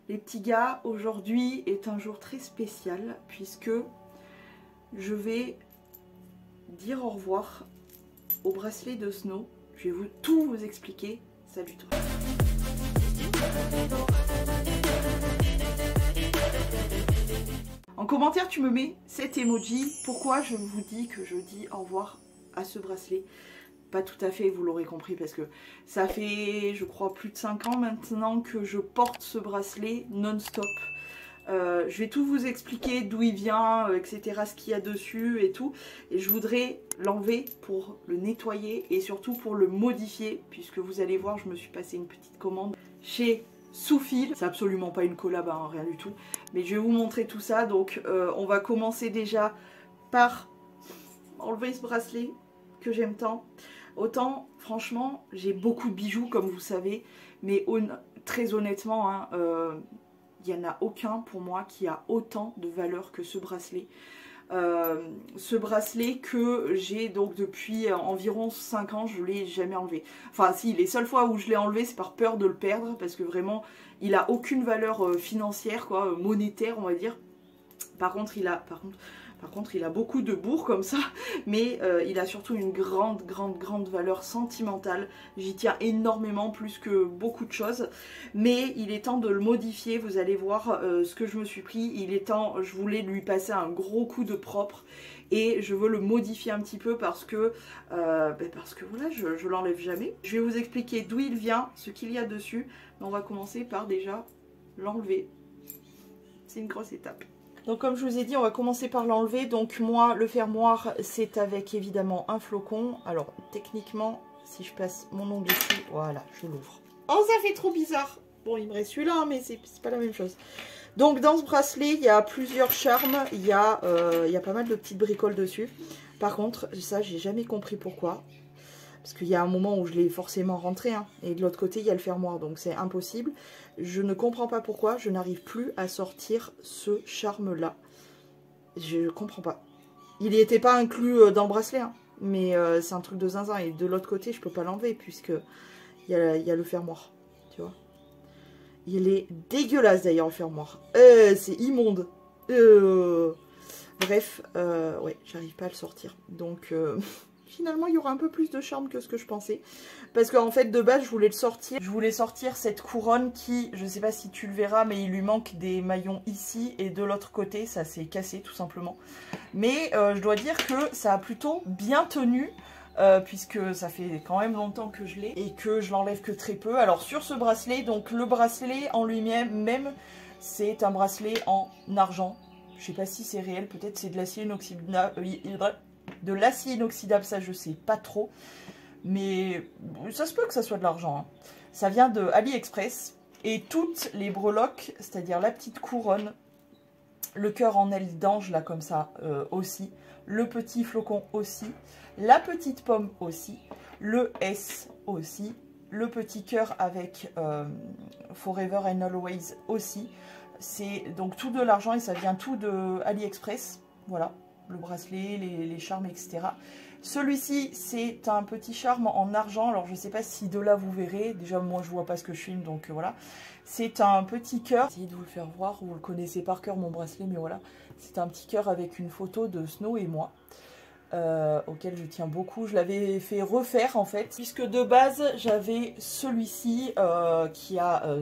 Les petits gars, aujourd'hui est un jour très spécial puisque je vais dire au revoir au bracelet de Snow. Je vais tout vous expliquer. Salut toi. En commentaire, tu me mets cet emoji. Pourquoi je vous dis que je dis au revoir à ce bracelet? Pas tout à fait, vous l'aurez compris, parce que ça fait, je crois, plus de 5 ans maintenant que je porte ce bracelet non-stop. Je vais tout vous expliquer d'où il vient, etc., ce qu'il y a dessus et tout. Et je voudrais l'enlever pour le nettoyer et surtout pour le modifier, puisque vous allez voir, je me suis passé une petite commande chez Soufil. C'est absolument pas une collab, hein, rien du tout. Mais je vais vous montrer tout ça. Donc on va commencer déjà par enlever ce bracelet que j'aime tant. Autant, franchement, j'ai beaucoup de bijoux, comme vous savez, mais très honnêtement, hein, il n'y en a aucun pour moi qui a autant de valeur que ce bracelet. Ce bracelet que j'ai donc depuis environ 5 ans, je ne l'ai jamais enlevé. Enfin si, les seules fois où je l'ai enlevé, c'est par peur de le perdre, parce que vraiment, il n'a aucune valeur financière, quoi, monétaire, on va dire. Par contre, il a beaucoup de bourre comme ça, mais il a surtout une grande valeur sentimentale. J'y tiens énormément, plus que beaucoup de choses. Mais il est temps de le modifier, vous allez voir ce que je me suis pris. Il est temps, je voulais lui passer un gros coup de propre. Et je veux le modifier un petit peu parce que voilà, je l'enlève jamais. Je vais vous expliquer d'où il vient, ce qu'il y a dessus. Mais on va commencer par déjà l'enlever. C'est une grosse étape. Donc comme je vous ai dit, on va commencer par l'enlever. Donc moi, le fermoir, c'est avec évidemment un flocon. Alors techniquement, si je passe mon ongle ici, voilà, je l'ouvre. Oh, ça fait trop bizarre. Bon, il me reste celui-là, mais c'est pas la même chose. Donc dans ce bracelet, il y a plusieurs charmes. Il y a pas mal de petites bricoles dessus. Par contre, ça, j'ai jamais compris pourquoi. Parce qu'il y a un moment où je l'ai forcément rentré, hein, et de l'autre côté il y a le fermoir, donc c'est impossible. Je ne comprends pas pourquoi je n'arrive plus à sortir ce charme là. Je ne comprends pas. Il n'était pas inclus dans le bracelet, hein, mais c'est un truc de zinzin, et de l'autre côté je peux pas l'enlever puisque il y a le fermoir, tu vois. Il est dégueulasse d'ailleurs le fermoir. C'est immonde. Bref, ouais, j'arrive pas à le sortir, donc... Finalement, il y aura un peu plus de charme que ce que je pensais. Parce qu'en fait, de base, je voulais le sortir. Je voulais sortir cette couronne qui, je ne sais pas si tu le verras, mais il lui manque des maillons ici. Et de l'autre côté, ça s'est cassé tout simplement. Mais je dois dire que ça a plutôt bien tenu. Puisque ça fait quand même longtemps que je l'ai. Et que je l'enlève que très peu. Alors sur ce bracelet, donc le bracelet en lui-même, c'est un bracelet en argent. Je ne sais pas si c'est réel, peut-être c'est de l'acier inoxydable. De l'acier inoxydable, ça je sais pas trop, mais ça se peut que ça soit de l'argent, hein. Ça vient de AliExpress, et toutes les breloques, c'est-à-dire la petite couronne, le cœur en aile d'ange là comme ça aussi, le petit flocon aussi, la petite pomme aussi, le S aussi, le petit cœur avec Forever and Always aussi, c'est donc tout de l'argent et ça vient tout de AliExpress, voilà. Le bracelet, les charmes, etc. Celui-ci, c'est un petit charme en argent. Alors, je ne sais pas si de là, vous verrez. Déjà, moi, je vois pas ce que je filme, donc voilà. C'est un petit cœur. Essayez de vous le faire voir. Vous le connaissez par cœur, mon bracelet, mais voilà. C'est un petit cœur avec une photo de Snow et moi, auquel je tiens beaucoup. Je l'avais fait refaire, en fait, puisque de base, j'avais celui-ci qui a...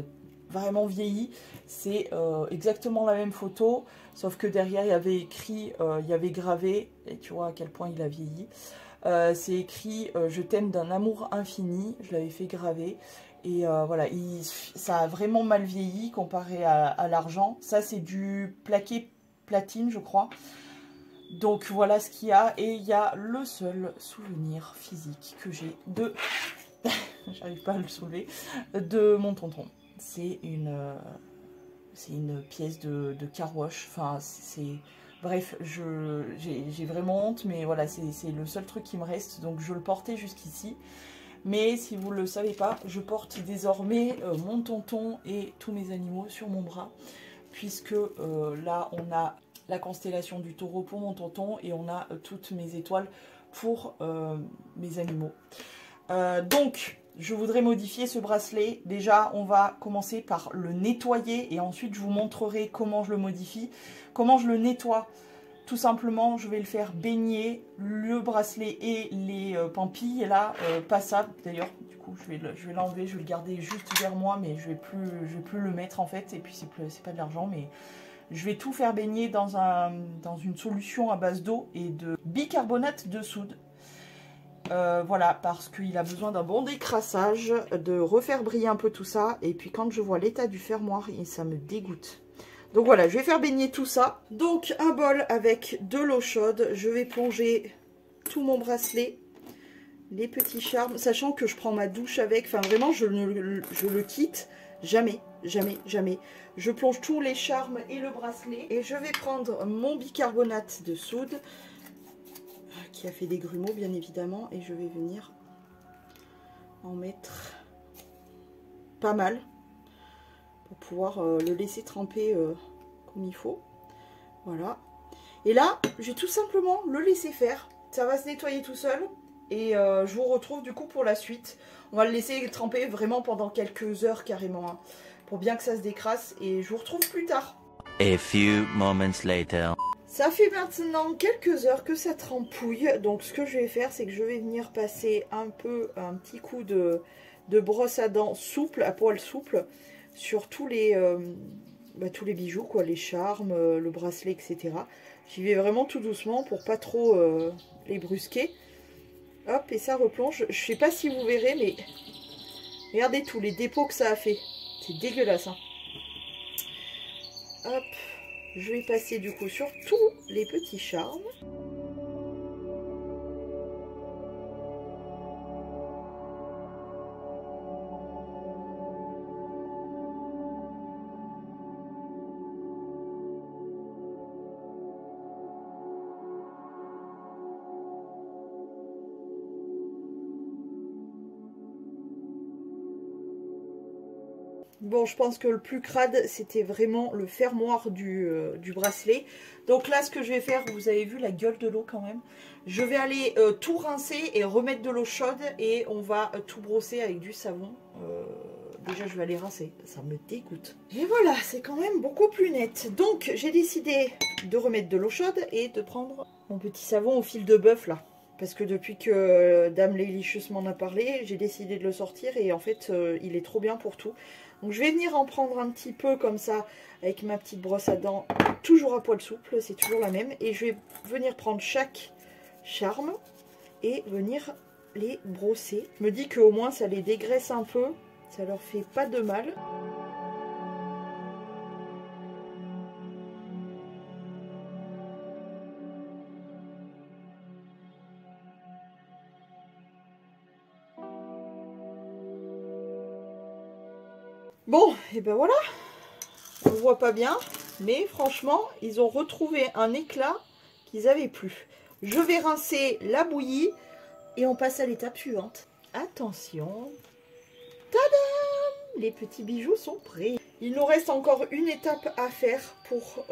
vraiment vieilli, c'est exactement la même photo, sauf que derrière il y avait écrit, il y avait gravé, et tu vois à quel point il a vieilli, c'est écrit je t'aime d'un amour infini, je l'avais fait graver, et voilà, ça a vraiment mal vieilli comparé à l'argent. Ça c'est du plaqué platine je crois, donc voilà ce qu'il y a, et il y a le seul souvenir physique que j'ai de, j'arrive pas à le soulever, de mon tonton. C'est une pièce de car wash. Enfin, c'est... Bref, j'ai vraiment honte, mais voilà, c'est le seul truc qui me reste. Donc, je le portais jusqu'ici. Mais si vous ne le savez pas, je porte désormais mon tonton et tous mes animaux sur mon bras. Puisque là, on a la constellation du taureau pour mon tonton et on a toutes mes étoiles pour mes animaux. Donc... je voudrais modifier ce bracelet. Déjà, on va commencer par le nettoyer et ensuite je vous montrerai comment je le modifie. Comment je le nettoie? Tout simplement, je vais le faire baigner, le bracelet et les pampilles. Et là, pas ça d'ailleurs. Du coup, je vais l'enlever, je vais le garder juste vers moi, mais je vais plus le mettre en fait. Et puis, c'est pas de l'argent, mais je vais tout faire baigner dans une solution à base d'eau et de bicarbonate de soude. Voilà, parce qu'il a besoin d'un bon décrassage, de refaire briller un peu tout ça. Et puis, quand je vois l'état du fermoir, ça me dégoûte. Donc voilà, je vais faire baigner tout ça. Donc un bol avec de l'eau chaude. Je vais plonger tout mon bracelet, les petits charmes, sachant que je prends ma douche avec. Enfin vraiment, je le quitte jamais, jamais, jamais. Je plonge tous les charmes et le bracelet. Et je vais prendre mon bicarbonate de soude, qui a fait des grumeaux bien évidemment. Et je vais venir en mettre pas mal, pour pouvoir le laisser tremper comme il faut. Voilà. Et là, je vais tout simplement le laisser faire. Ça va se nettoyer tout seul. Et je vous retrouve du coup pour la suite. On va le laisser tremper vraiment pendant quelques heures carrément. Hein, pour bien que ça se décrasse. Et je vous retrouve plus tard. A few moments later. Ça fait maintenant quelques heures que ça trempouille. Donc ce que je vais faire, c'est que je vais venir passer un petit coup de brosse à dents souple, à poil souple, sur tous les bijoux, quoi, les charmes, le bracelet, etc. J'y vais vraiment tout doucement pour pas trop les brusquer. Hop, et ça replonge. Je sais pas si vous verrez, mais regardez tous les dépôts que ça a fait. C'est dégueulasse, hein. Hop, je vais passer du coup sur tous les petits charmes. Bon, je pense que le plus crade, c'était vraiment le fermoir du bracelet. Donc là, ce que je vais faire, vous avez vu la gueule de l'eau quand même. Je vais aller tout rincer et remettre de l'eau chaude et on va tout brosser avec du savon. Déjà, je vais aller rincer, ça me dégoûte. Et voilà, c'est quand même beaucoup plus net. Donc, j'ai décidé de remettre de l'eau chaude et de prendre mon petit savon au fil de bœuf là. Parce que depuis que Dame Lélicious m'en a parlé, j'ai décidé de le sortir et en fait, il est trop bien pour tout. Donc je vais venir en prendre un petit peu comme ça avec ma petite brosse à dents, toujours à poil souple, c'est toujours la même. Et je vais venir prendre chaque charme et venir les brosser. Je me dis qu'au moins ça les dégraisse un peu, ça leur fait pas de mal. Bon, et ben voilà, on ne voit pas bien, mais franchement, ils ont retrouvé un éclat qu'ils avaient plus. Je vais rincer la bouillie et on passe à l'étape suivante. Attention, tadam! Les petits bijoux sont prêts. Il nous reste encore une étape à faire pour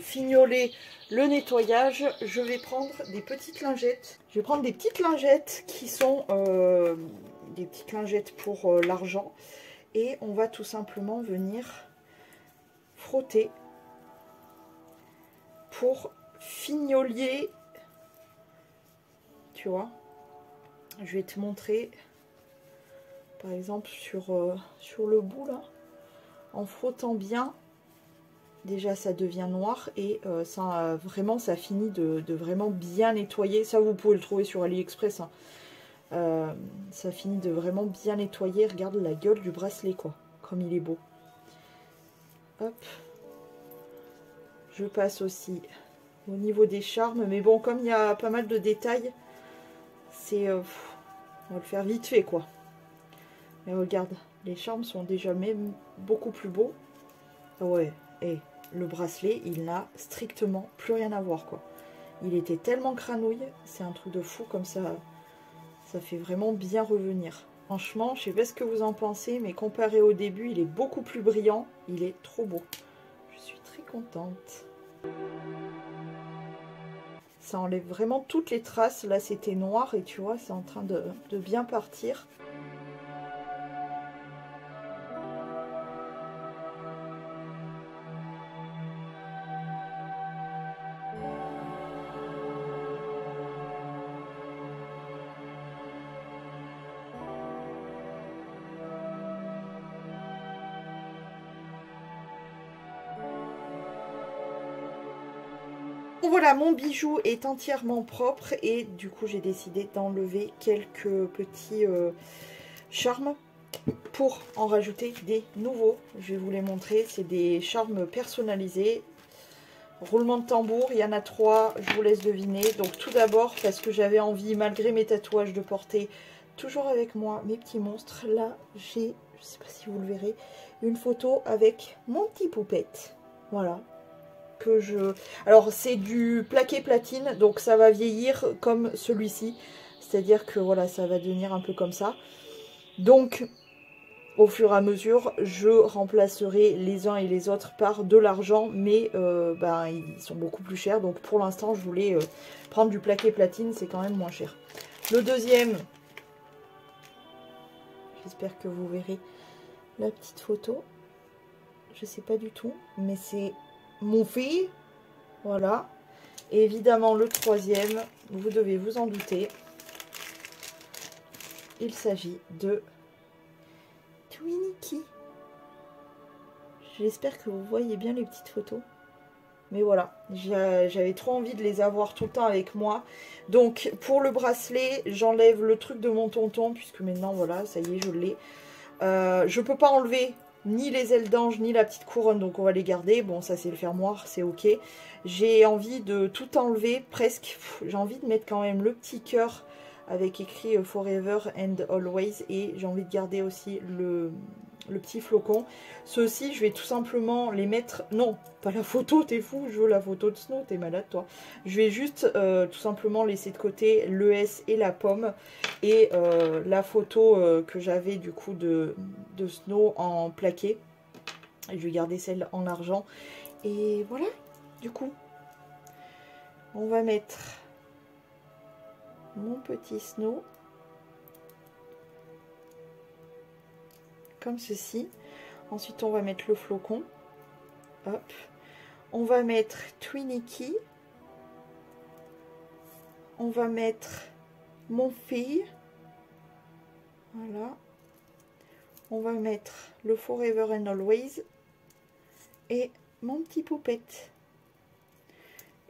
fignoler le nettoyage. Je vais prendre des petites lingettes. Je vais prendre des petites lingettes qui sont des petites lingettes pour l'argent. Et on va tout simplement venir frotter pour fignoler, tu vois. Je vais te montrer, par exemple, sur le bout, là, en frottant bien. Déjà, ça devient noir et ça finit de vraiment bien nettoyer. Ça, vous pouvez le trouver sur AliExpress, hein. Ça finit de vraiment bien nettoyer. Regarde la gueule du bracelet, quoi, comme il est beau. Hop, je passe aussi au niveau des charmes, mais bon, comme il y a pas mal de détails, c'est on va le faire vite fait, quoi. Mais regarde, les charmes sont déjà même beaucoup plus beaux. Ouais, et le bracelet, il n'a strictement plus rien à voir, quoi. Il était tellement cranouille, c'est un truc de fou comme ça. Ça fait vraiment bien revenir. Franchement, je sais pas ce que vous en pensez, mais comparé au début, il est beaucoup plus brillant. Il est trop beau. Je suis très contente. Ça enlève vraiment toutes les traces. Là, c'était noir et tu vois, c'est en train de bien partir. Voilà, mon bijou est entièrement propre et du coup j'ai décidé d'enlever quelques petits charmes pour en rajouter des nouveaux. Je vais vous les montrer, c'est des charmes personnalisés. Roulement de tambour, il y en a 3, je vous laisse deviner. Donc tout d'abord, parce que j'avais envie, malgré mes tatouages, de porter toujours avec moi mes petits monstres. Là, j'ai, je sais pas si vous le verrez, une photo avec mon petit poupette. Voilà. Que je... Alors c'est du plaqué platine, donc ça va vieillir comme celui-ci. C'est-à-dire que voilà, ça va devenir un peu comme ça. Donc, au fur et à mesure, je remplacerai les uns et les autres par de l'argent, mais ben, ils sont beaucoup plus chers. Donc pour l'instant, je voulais prendre du plaqué platine, c'est quand même moins cher. Le deuxième, j'espère que vous verrez la petite photo. Je sais pas du tout, mais c'est mon fille. Voilà. Et évidemment, le troisième, vous devez vous en douter. Il s'agit de Twinkie. J'espère que vous voyez bien les petites photos. Mais voilà, j'avais trop envie de les avoir tout le temps avec moi. Donc, pour le bracelet, j'enlève le truc de mon tonton, puisque maintenant, voilà, ça y est, je l'ai. Je peux pas enlever ni les ailes d'ange, ni la petite couronne, donc on va les garder. Bon, ça, c'est le fermoir, c'est ok. J'ai envie de tout enlever, presque. J'ai envie de mettre quand même le petit cœur avec écrit Forever and Always. Et j'ai envie de garder aussi le petit flocon. Ceux-ci, je vais tout simplement les mettre... Non, pas la photo, t'es fou, je veux la photo de Snow, t'es malade toi. Je vais juste tout simplement laisser de côté le S et la pomme. Et la photo que j'avais du coup de Snow en plaqué. Et je vais garder celle en argent. Et voilà, du coup, on va mettre mon petit Snow comme ceci. Ensuite, on va mettre le flocon. Hop. On va mettre Twinkie. On va mettre mon fille. Voilà. On va mettre le Forever and Always. Et mon petit poupette.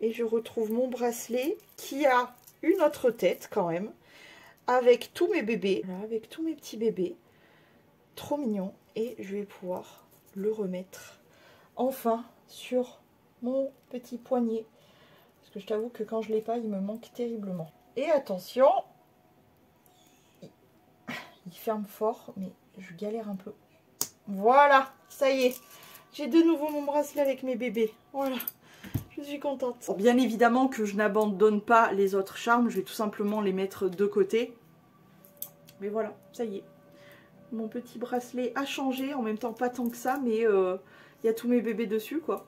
Et je retrouve mon bracelet qui a une autre tête quand même. Avec tous mes bébés. Voilà, avec tous mes petits bébés. Trop mignon. Et je vais pouvoir le remettre enfin sur mon petit poignet. Parce que je t'avoue que quand je ne l'ai pas, il me manque terriblement. Et attention, il ferme fort, mais je galère un peu. Voilà, ça y est. J'ai de nouveau mon bracelet avec mes bébés. Voilà, je suis contente. Bon, bien évidemment que je n'abandonne pas les autres charmes. Je vais tout simplement les mettre de côté. Mais voilà, ça y est. Mon petit bracelet a changé, en même temps pas tant que ça, mais il y a tous mes bébés dessus, quoi.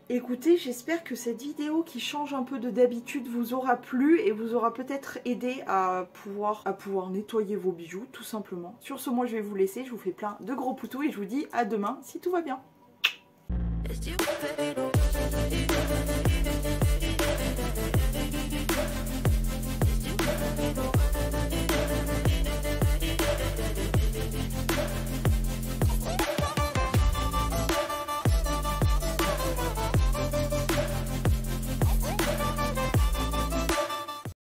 Écoutez, j'espère que cette vidéo qui change un peu de d'habitude vous aura plu et vous aura peut-être aidé à pouvoir nettoyer vos bijoux, tout simplement. Sur ce, moi je vais vous laisser, je vous fais plein de gros poutous et je vous dis à demain si tout va bien. You